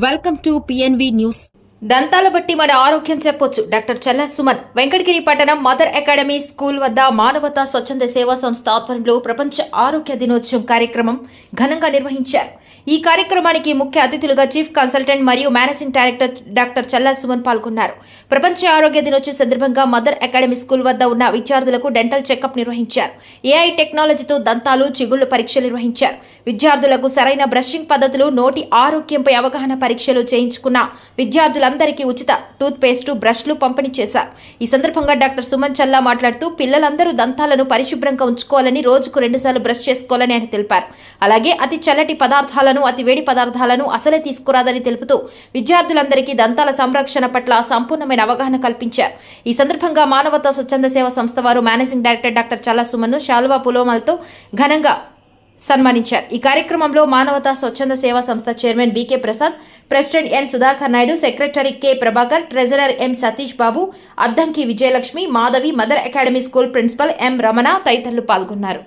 Welcome to PNV news. దంతాల బట్టి మన ఆరోగ్యం చెప్పొచ్చు. డాక్టర్ చల్లా సుమన్. వెంకటగిరి పట్టణం మదర్ అకాడమీ స్కూల్ వద్ద మానవతా స్వచ్ఛంద సేవా సంస్థ ఆధ్వర్యంలో ప్రపంచ ఆరోగ్య దినోత్సవం కార్యక్రమం ఘనంగా నిర్వహించారు. ఈ కార్యక్రమానికి ముఖ్య అతిథులుగా చీఫ్ కన్సల్టెంట్ మరియు మేనేజింగ్ డైరెక్టర్ డాక్టర్ చల్లా సుమన్ పాల్గొన్నారు. ప్రపంచ ఆరోగ్య దినోత్సవం సందర్భంగా మదర్ అకాడమీ స్కూల్ వద్ద ఉన్న విద్యార్థులకు డెంటల్ చెకప్ నిర్వహించారు. ఏఐ టెక్నాలజీతో దంతాలు, చిగుళ్లు పరీక్షలు నిర్వహించారు. విద్యార్థులకు సరైన బ్రషింగ్ పద్ధతులు, నోటి ఆరోగ్యంపై అవగాహన పరీక్షలు చేయించుకున్న విద్యార్థులందరికీ ఉచిత టూత్ పేస్టు, బ్రష్లు పంపిణీ చేశారు. ఈ సందర్భంగా డాక్టర్ సుమన్ చల్లా మాట్లాడుతూ పిల్లలందరూ దంతాలను పరిశుభ్రంగా ఉంచుకోవాలని, రోజుకు 2 సార్లు బ్రష్ చేసుకోవాలని ఆయన తెలిపారు. అలాగే అతి చల్లటి పదార్థాలను, అతి వేడి పదార్థాలను అసలే తీసుకురాదని తెలుపుతూ విద్యార్థులందరికీ దంతాల సంరక్షణ పట్ల సంపూర్ణమైన అవగాహన కల్పించారు. ఈ సందర్భంగా మానవతా స్వచ్ఛంద సేవా సంస్థ వారు మేనేజింగ్ డైరెక్టర్ డాక్టర్ చల్లా సుమన్ను శాలువా పులోమాలతో ఘనంగా సన్మానించారు. ఈ కార్యక్రమంలో మానవతా స్వచ్ఛంద సేవా సంస్థ chairman BK Prasad, president N Sudhakar Naidu, secretary K Prabhakar, treasurer M Satish Babu, Addanki Vijayalakshmi, Madhavi, Mother Academy school principal M Ramana తదితరులు పాల్గొన్నారు.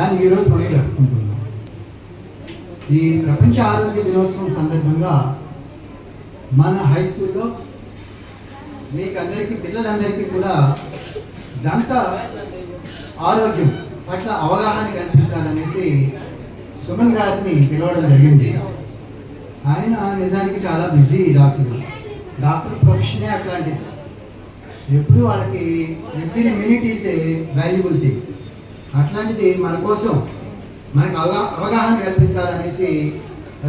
దాన్ని ఈరోజు మనం జరుపుకుంటున్నాం. ఈ ప్రపంచ ఆరోగ్య దినోత్సవం సందర్భంగా మన హై స్కూల్లో మీకు అందరికీ పిల్లలందరికీ కూడా దంత ఆరోగ్యం పట్ల అవగాహన కల్పించాలనేసి సుమన్ గారిని పిలవడం జరిగింది. ఆయన నిజానికి చాలా బిజీ డాక్టర్ ప్రొఫెషనే అట్లాంటిది. ఎప్పుడు వాళ్ళకి every minute is a valuable thing. అట్లాంటిది మన కోసం మనకు అవగాహన కల్పించాలనేసి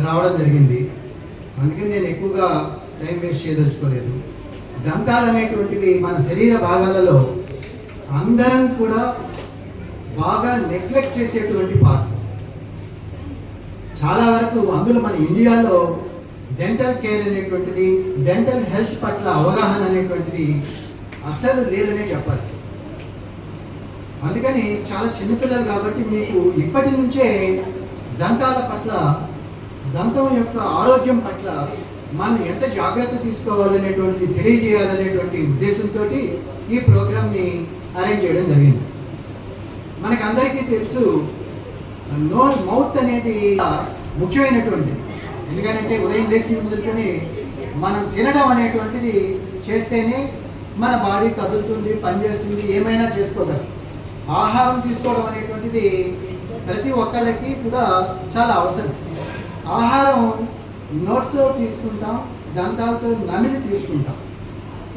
రావడం జరిగింది. అందుకని నేను ఎక్కువగా టైం వేస్ట్ చేయదలుచుకోలేదు. దంతాలు అనేటువంటివి మన శరీర భాగాలలో అందరం కూడా బాగా నెగ్లెక్ట్ చేసేటువంటి పార్ట్. చాలా వరకు అందులో మన ఇండియాలో డెంటల్ కేర్ అనేటువంటిది, డెంటల్ హెల్త్ పట్ల అవగాహన అనేటువంటిది అసలు లేదనే చెప్పాలి. అందుకని చాలా చిన్నపిల్లలు కాబట్టి మీకు ఇప్పటి నుంచే దంతాల పట్ల, దంతం యొక్క ఆరోగ్యం పట్ల మనం ఎంత జాగ్రత్త తీసుకోవాలనేటువంటిది తెలియజేయాలనేటువంటి ఉద్దేశంతో ఈ ప్రోగ్రామ్ని అరేంజ్ చేయడం జరిగింది. మనకు అందరికీ తెలుసు మౌత్ అనేది ముఖ్యమైనటువంటిది. ఎందుకంటే ఉదయం లేచి మొదలుకొని మనం తినడం అనేటువంటిది చేస్తేనే మన బాడీ కదులుతుంది, పనిచేస్తుంది, ఏమైనా చేసుకోగలం. ఆహారం తీసుకోవడం అనేటువంటిది ప్రతి ఒక్కళ్ళకి కూడా చాలా అవసరం. ఆహారం నోట్లో తీసుకుంటాం, దంతాలతో నమిలి తీసుకుంటాం.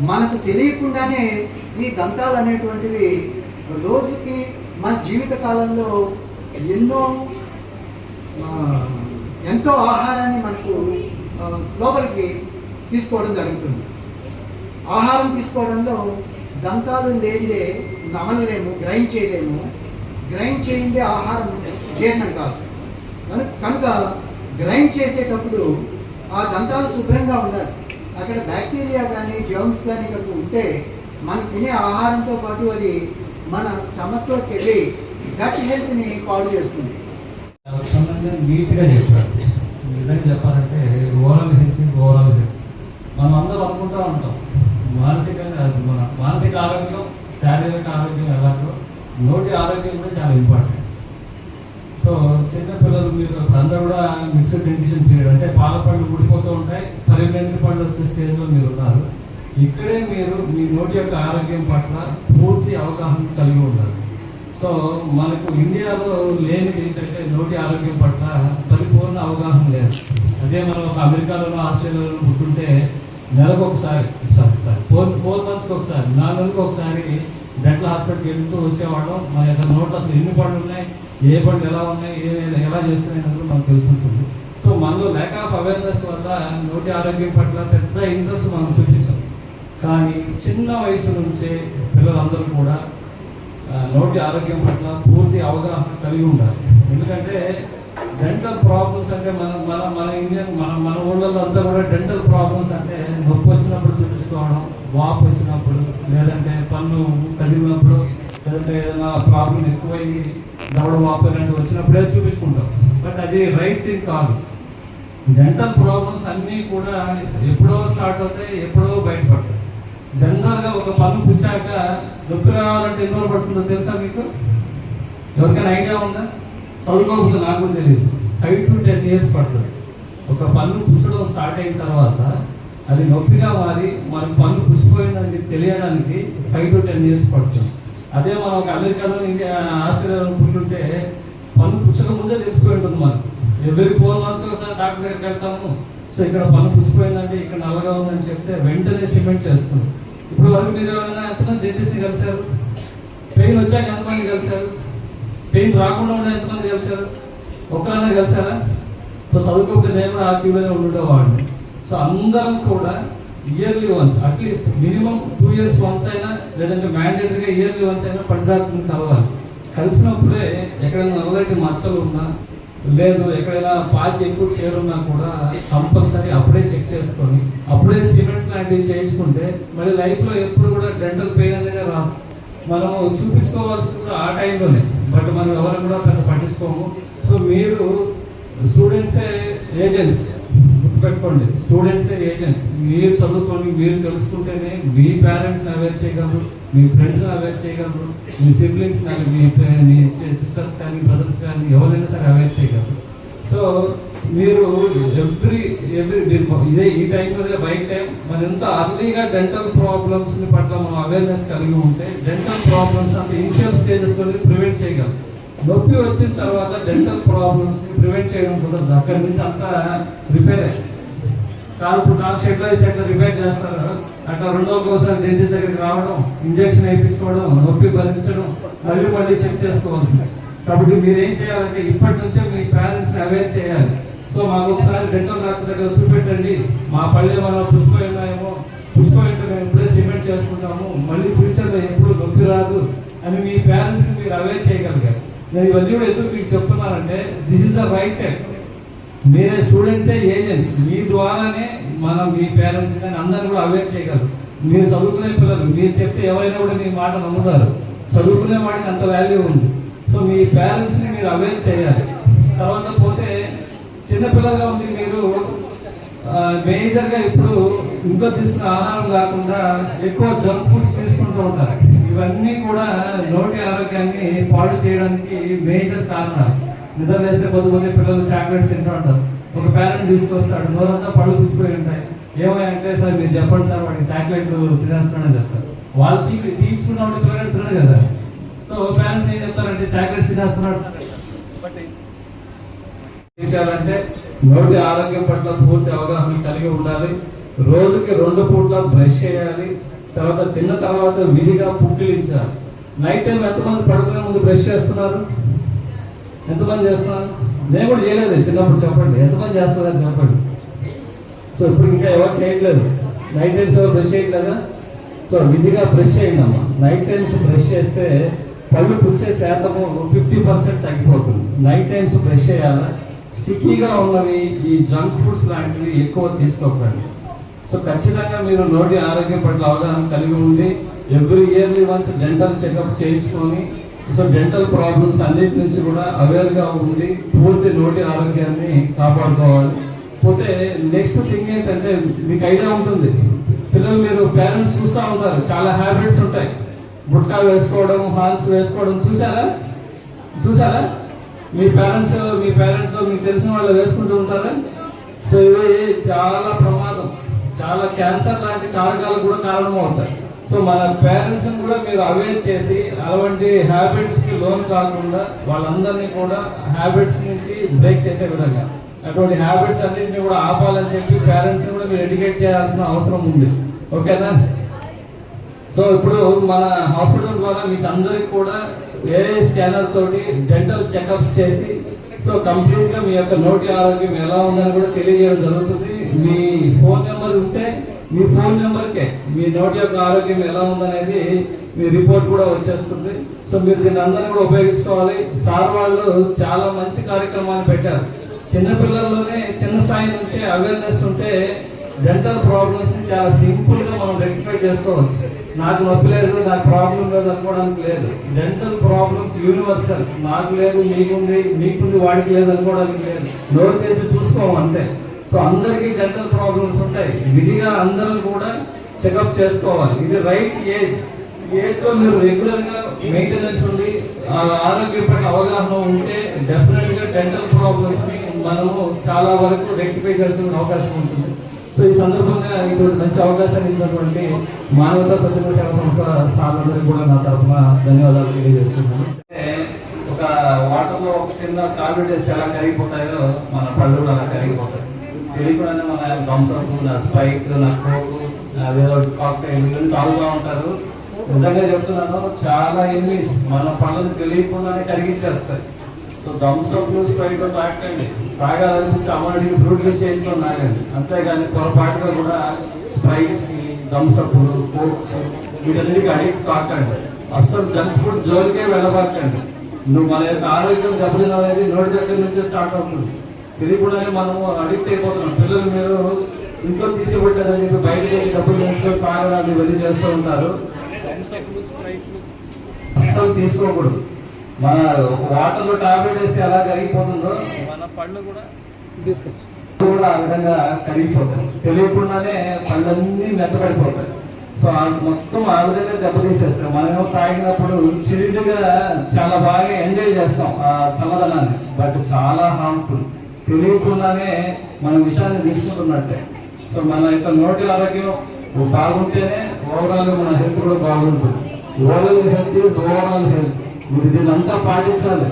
మనకు తెలియకుండానే ఈ దంతాలు అనేటువంటివి రోజుకి మన జీవిత కాలంలో ఎంతో ఆహారాన్ని మనకు లోపలికి తీసుకోవడం జరుగుతుంది. ఆహారం తీసుకోవడంలో దంతాలు లేనిదే నమలలేము, గ్రైండ్ చేయలేము. గ్రైండ్ చేయిందే ఆహారం జీర్ణం కాదు. కనుక గ్రైండ్ చేసేటప్పుడు ఆ దంతాలు శుభ్రంగా ఉండాలి. అక్కడ బ్యాక్టీరియా కానీ జర్మ్స్ కానీ కనుక ఉంటే మనం తినే ఆహారంతో పాటు అది మన స్టమక్లోకి వెళ్ళి గట్ హెల్త్ని పాడు చేస్తుంది. నీట్గా చెప్పారు. నిజంగా చెప్పాలంటే overall health is overall health. మనం అందరూ అనుకుంటూ ఉంటాం మన మానసిక ఆరోగ్యం, శారీరక ఆరోగ్యం ఎలాగో నోటి ఆరోగ్యం కూడా చాలా ఇంపార్టెంట్. సో చిన్నపిల్లలు మీరు అందరూ కూడా మిక్స్డ్ డెంటిషన్ పీరియడ్, అంటే పాల పళ్ళు ఊడిపోతూ ఉంటాయి, పర్మనెంట్ పళ్ళు వచ్చే స్టేజ్లో మీరు ఉన్నారు. ఇక్కడే మీరు మీ నోటి యొక్క ఆరోగ్యం పట్ల పూర్తి అవగాహన కలిగి ఉండాలి. సో మనకు ఇండియాలో లేనిది ఏంటంటే నోటి ఆరోగ్యం పట్ల పరిపూర్ణ అవగాహన లేదు. అదే మనం ఒక అమెరికాలోనో ఆస్ట్రేలియాలో పుట్టుంటే నెలకు ఒకసారి, ఫోర్ మంత్స్కి ఒకసారి, 4 నెలలకు ఒకసారి డెంటల్ హాస్పిటల్కి వెళ్తూ వచ్చేవాళ్ళం. మన యొక్క నోట్లో అసలు ఎన్ని పళ్ళు ఉన్నాయి, ఏ పళ్ళు ఎలా ఉన్నాయి, ఎలా చేస్తున్నాయి అన్నది మనకు తెలుసుంటుంది. సో మనలో ల్యాక్ ఆఫ్ అవేర్నెస్ వల్ల నోటి ఆరోగ్యం పట్ల పెద్ద ఇంట్రెస్ట్ మనం చూపించాం. కానీ చిన్న వయసు నుంచే పిల్లలందరూ కూడా నోటి ఆరోగ్యం పట్ల పూర్తి అవగాహన కలిగి ఉండాలి. ఎందుకంటే డెంటల్ ప్రాబ్లమ్స్ అంటే మన ఊళ్ళల్లో అంతా కూడా డెంటల్ ప్రాబ్లమ్స్ అంటే నొప్పి వచ్చినప్పుడు చూపించుకోవడం, వాపు వచ్చినప్పుడు, లేదంటే పన్ను కదిలినప్పుడు, లేదంటే ఏదైనా ప్రాబ్లం ఎక్కువయ్యి దవడ వాపు ఇలాంటివి వచ్చినప్పుడే చూపించుకుంటాం. బట్ అది రైట్ థింగ్ కాదు. డెంటల్ ప్రాబ్లమ్స్ అన్నీ కూడా ఎప్పుడో స్టార్ట్ అవుతాయి, ఎప్పుడో బయటపడతాయి. జనరల్గా ఒక పన్ను పుచ్చాక నొప్పి రావాలంటే ఎన్ని రోజులు పడుతుందో తెలుసా మీకు? ఎవరికైనా ఐడియా ఉందా? చదువుకోకుండా నాకు తెలియదు. 5 to 10 years పడుతుంది. ఒక పన్ను పుచ్చడం స్టార్ట్ అయిన తర్వాత అది నొప్పిగా మారి మనకు పన్ను పుచ్చిపోయిందని తెలియడానికి 5 to 10 years పడుతుంది. అదే మనం ఒక అమెరికాలో, ఆస్ట్రేలియాలో పుట్టుంటే పన్ను పుచ్చక ముందే తెలిసిపోయి ఉంటుంది. మనకు ఎవ్రీ 4 months ఒకసారి డాక్టర్ దగ్గరికి వెళ్తాము. సో ఇక్కడ పన్ను పుచ్చిపోయిందంటే, ఇక్కడ నల్లగా ఉందని చెప్తే వెంటనే సిమెంట్ చేస్తున్నాం. ఇప్పుడు వరకు మీరు ఎవరైనా ఎంతమంది డెంటిస్ట్ని కలిశారు? పెయిన్ వచ్చాక ఎంతమంది కలిశారు? పెయిన్ రాకుండా ఉండే ఎంతమంది కలిశారు? ఒక్కరైనా కలిసారా? సో చదువుకోకపోతే నేను కూడా ఆ క్యూలోనే ఉండేవాడిని. సో అందరం కూడా yearly once, at least minimum 2 years once అయినా, లేదంటే మ్యాండేటరీగా ఇయర్లీ వన్స్ అయినా పడ్డాకుని కలవాలి. కలిసినప్పుడే ఎక్కడైనా నల్లటి మచ్చలు ఉన్నా, లేదు ఎక్కడైనా పాచి ఎక్కువ చేరున్నా కూడా కంపల్సరీ అప్పుడే చెక్ చేసుకొని అప్పుడే సిమెంట్స్ లాంటివి చేయించుకుంటే మళ్ళీ లైఫ్లో ఎప్పుడు కూడా డెంటల్ పెయిన్ అనేది రాదు. మనం చూపించుకోవాల్సింది కూడా ఆ టైంలోనే, బట్ మనం ఎవరు కూడా పెద్ద పట్టించుకోము. సో మీరు స్టూడెంట్సే ఏజెంట్స్, గుర్తుపెట్టుకోండి, స్టూడెంట్స్ ఏజెంట్స్. మీరు చదువుకొని మీరు తెలుసుకుంటేనే మీ పేరెంట్స్ని అవేర్ చేయగలరు, మీ ఫ్రెండ్స్ని అవేర్ చేయగలరు, మీ సిబ్లింగ్స్ కానీ మీ సిస్టర్స్ కానీ బ్రదర్స్ కానీ ఎవరైనా సరే అవేర్ చేయగలరు. సో మీరు ఎవ్రీ ఇదే ఈ టైంలో బైక్ టైం మరి ఎంత అర్లీగా డెంటల్ ప్రాబ్లమ్స్ని పట్ల మనం అవేర్నెస్ కలిగి ఉంటే డెంటల్ ప్రాబ్లమ్స్ అంటే ఇనిషియల్ స్టేజెస్లో ప్రివెంట్ చేయగలం. నొప్పి వచ్చిన తర్వాత డెంటల్ ప్రాబ్లమ్స్ని ప్రివెంట్ చేయడం కుదరదు. అక్కడి నుంచి అంతా రిపేర్ అయ్యి కాలు షెడ్లో వేసి అట్లా రిపేర్ చేస్తారు. అట్లా ఒకసారి డెంటిస్ట్ దగ్గరికి రావడం, ఇంజక్షన్ వేయించుకోవడం, నొప్పి భరించడం, మళ్ళీ చెక్ చేసుకోవాల్సింది. కాబట్టి మీరు ఏం చేయాలంటే ఇప్పటి నుంచే మీ పేరెంట్స్ని అవేర్ చేయాలి. సో మాకు ఒకసారి డెంటల్ డాక్టర్ దగ్గర చూపెట్టండి, మా పళ్ళు ఏమైనా పుష్పమేమో మేము ఇప్పుడే సిమెంట్ చేసుకుంటాము, మళ్ళీ ఫ్యూచర్లో ఎప్పుడు నొప్పి రాదు అని మీ పేరెంట్స్ని మీరు అవేర్ చేయగలిగారు. నేను ఇవన్నీ కూడా ఎందుకు మీకు చెప్తున్నానంటే this is the right time. మీరే స్టూడెంట్సే ఏజెంట్స్, మీ ద్వారానే మనం మీ పేరెంట్స్ కానీ అందరినీ కూడా అవేర్ చేయగలరు. మీరు చదువుకునే పిల్లలు, మీరు చెప్తే ఎవరైనా కూడా మీ మాట నమ్ముతారు. చదువుకునే వాడికి అంత వాల్యూ ఉంది. సో మీ పేరెంట్స్ని మీరు అవేర్ చేయాలి. తర్వాత పోతే చిన్నపిల్లలుగా ఉంది మీరు మేజర్గా ఇప్పుడు ఇంట్లో తీసుకునే ఆహారం కాకుండా ఎక్కువ జంక్ ఫుడ్స్ తీసుకుంటూ ఉంటారు. ఇవన్నీ కూడా నోటి ఆరోగ్యాన్ని పాడు చేయడానికి మేజర్ కారణాలు. నిద్ర వేస్తే పొద్దుపోతే పిల్లలు చాక్లెట్స్ తింటూ ఉంటారు. ఒక పేరెంట్ తీసుకొస్తాడు, నోరంతా పళ్ళు పుచ్చిపోయి ఉంటాయి. ఏమంటే సార్ మీరు చెప్పండి సార్ వాడికి చాక్లెట్ తినేస్తున్నాడని చెప్తారు. వాళ్ళు తీసుకున్న పిల్లలు తినడు కదా. సో పేరెంట్స్ ఏం చెప్తారంటే చాక్లెట్స్ తినేస్తున్నాడు సార్. ఏం చేయాలంటే నోటి ఆరోగ్యం పట్ల పూర్తి అవగాహన కలిగి ఉండాలి. రోజుకి 2 పూట్ల బ్రష్ చేయాలి. తర్వాత తిన్న తర్వాత విధిగా పుక్కిలించాలి. నైట్ టైం ఎంతమంది పడుకునే ముందు బ్రష్ చేస్తున్నారు? ఎంతమంది చేస్తున్నారు? నేను కూడా చేయలేదు చిన్నప్పుడు. చెప్పండి ఎంతమంది చేస్తున్నారని చెప్పండి. సో ఇప్పుడు ఇంకా ఎవరు చేయట్లేదు. నైట్ టైమ్స్ ఎవరు బ్రష్ చేయట్లేదా? సో విధిగా బ్రష్ చేయండి అమ్మా. నైట్ టైమ్స్ బ్రష్ చేస్తే పళ్ళు పుచ్చే శాతము 50% తగ్గిపోతుంది. నైట్ టైమ్స్ బ్రష్ చేయాలి. స్టిక్కీగా ఉన్నవి ఈ జంక్ ఫుడ్స్ లాంటివి ఎక్కువ తీసుకోకండి. సో ఖచ్చితంగా మీరు నోటి ఆరోగ్యం పట్ల అవగాహన కలిగి ఉండి every yearly once dental checkup చేయించుకొని సో డెంటల్ ప్రాబ్లమ్స్ అన్నిటి నుంచి కూడా అవేర్గా ఉండి పూర్తి నోటి ఆరోగ్యాన్ని కాపాడుకోవాలి. పోతే నెక్స్ట్ థింగ్ ఏంటంటే మీకు ఐడియా ఉంటుంది, పిల్లలు మీరు పేరెంట్స్ చూస్తూ ఉంటారు, చాలా హ్యాబిట్స్ ఉంటాయి. గుట్కా వేసుకోవడం, హాన్స్ వేసుకోవడం చూసారా? మీ పేరెంట్స్ మీకు తెలిసిన వాళ్ళు వేసుకుంటూ ఉంటారా? సో ఇవి చాలా ప్రమాదం, చాలా క్యాన్సర్ లాంటి కారకాలు కూడా కారణం అవుతాయి. సో మన పేరెంట్స్ కూడా మీరు అవేర్ చేసి అలాంటి హ్యాబిట్స్ కి లోన్ కాకుండా వాళ్ళందరినీ కూడా హ్యాబిట్స్ నుంచి బ్రేక్ చేసే విధంగా అటువంటి హ్యాబిట్స్ అన్నింటినీ కూడా ఆపాలని చెప్పి పేరెంట్స్ కూడా మీరు ఎడ్యుకేట్ చేయాల్సిన అవసరం ఉంది. ఓకేనా? సో ఇప్పుడు మన హాస్పిటల్ ద్వారా మీకు అందరికి కూడా ఏఐ స్కానర్ తోటి డెంటల్ చెకప్స్ చేసి సో కంప్లీట్ గా మీ యొక్క నోటి ఆరోగ్యం ఎలా ఉందని కూడా తెలియజేయడం జరుగుతుంది. మీ ఫోన్ నెంబర్ ఉంటే మీ ఫోన్ నెంబర్కే మీ నోటి యొక్క ఆరోగ్యం ఎలా ఉందనేది మీ రిపోర్ట్ కూడా వచ్చేస్తుంది. సో మీరు దీన్ని అందరినీ కూడా ఉపయోగించుకోవాలి. సార్ వాళ్ళు చాలా మంచి కార్యక్రమాన్ని పెట్టారు. చిన్నపిల్లల్లోనే చిన్న స్థాయి నుంచే అవేర్నెస్ ఉంటే డెంటల్ ప్రాబ్లమ్స్ ని చాలా సింపుల్ గా మనం రెక్టిఫై చేసుకోవచ్చు. నాకు నొప్పి లేదు, నాకు ప్రాబ్లం లేదు అనుకోవడానికి లేదు. Dental problems universal. నాకు లేదు, మీకుంది వాడికి లేదు అనుకోవడానికి లేదు. నోరు తెచ్చి చూసుకోము అంతే. సో అందరికీ డెంటల్ ప్రాబ్లమ్స్ ఉంటాయి. విధిగా అందరూ కూడా చెకప్ చేసుకోవాలి. ఇది రైట్ ఏజ్. ఈ ఏజ్ లో మీరు రెగ్యులర్ గా మెయింటెనెన్స్ ఉంది, ఆరోగ్యం పట్ల అవగాహన ఉంటే డెఫినెట్ గా డెంటల్ ప్రాబ్లమ్స్ ని మనము చాలా వరకు రెక్టిఫై చేసుకునే అవకాశం ఉంటుంది. సో ఈ సందర్భంగా ఇటువంటి మంచి అవకాశాన్ని ఇచ్చినటువంటి మానవతా స్వచ్ఛంద సేవా సంస్థ సార్లందరికీ కూడా నా తరఫున ధన్యవాదాలు తెలియజేస్తున్నాను. ఒక వాటర్లో ఒక చిన్న టాబ్లెట్ వేస్తే ఎలా కరిగిపోతాయో మన పళ్ళు కూడా అలా కరిగిపోతాయి. తెలియకుండానే మన థమ్స్అప్, నా స్ప్రైట్, నా కోక్, అదేదో కాక్టైల్ ఇవన్నీ తాగుతూ ఉంటారు. నిజంగా చెప్తున్నాను, చాలా ఎనిమిస్ మన పళ్ళను తెలియకుండానే కరిగించేస్తాయి. సో థమ్స్అప్, స్ప్రైట్ తాగండి. తాగాలనిపిస్తే అమ్మడి ఫ్రూట్ జ్యూస్ చేసుకొని తాగండి. అంతేగాని పొరపాటుగా కూడా స్ప్రైట్స్, థమ్స్అప్, కోక్ వీటన్నిటికీ అడిక్ట్ కాకండి. అస్సలు జంక్ ఫుడ్ జోలికే వెళ్ళబాకండి. నువ్వు మన యొక్క ఆరోగ్యం దెబ్బతిన అనేది నోటి దగ్గర నుంచే స్టార్ట్ అవుతుంది. తెలియకుండానే మనము అడిక్ట్ అయిపోతున్నాం. పిల్లలు మీరు ఇంట్లో తీసిపెట్టారని చెప్పి బయటకు వెళ్ళి డబ్బులు తీసుకొని తాగడాన్ని ఇవన్నీ చేస్తూ ఉంటారు. అస్సలు తీసుకోకూడదు. మన వాటర్లో టాబ్లెట్ వేస్తే ఎలా కరిగిపోతుందో మన పళ్ళు కూడా కూడా ఆ విధంగా కరిగిపోతాయి, తెలియకుండానే పళ్ళన్నీ మెత్తపడిపోతాయి. సో మొత్తం ఆ విధంగా దెబ్బతీసేస్తాం. మనమేమో తాగినప్పుడు చిల్లుగా చాలా బాగా ఎంజాయ్ చేస్తాం ఆ చల్లదనాన్ని, బట్ చాలా హార్మ్ఫుల్. తెలియకుండానే మన విషయాన్ని తీసుకుంటున్నట్టే. సో మన యొక్క నోటి ఆరోగ్యం బాగుంటేనే ఓవరాల్ మన హెల్త్ కూడా బాగుంటుంది. Overall health is overall health. మీరు దీనంతా పాటించాలి.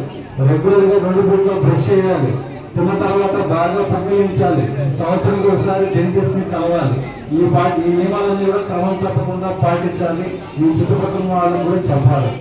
రెగ్యులర్గా 2 పూటలు బ్రష్ చేయాలి. తిన్న తర్వాత బాగా పుక్కిలించాలి. సంవత్సరానికి ఒకసారి డెంటిస్ట్ ని కలవాలి. ఈ నియమాలన్నీ కూడా క్రమం తప్పకుండా పాటించాలి. మీ చుట్టుపక్కల వాళ్ళని కూడా చెప్పాలి.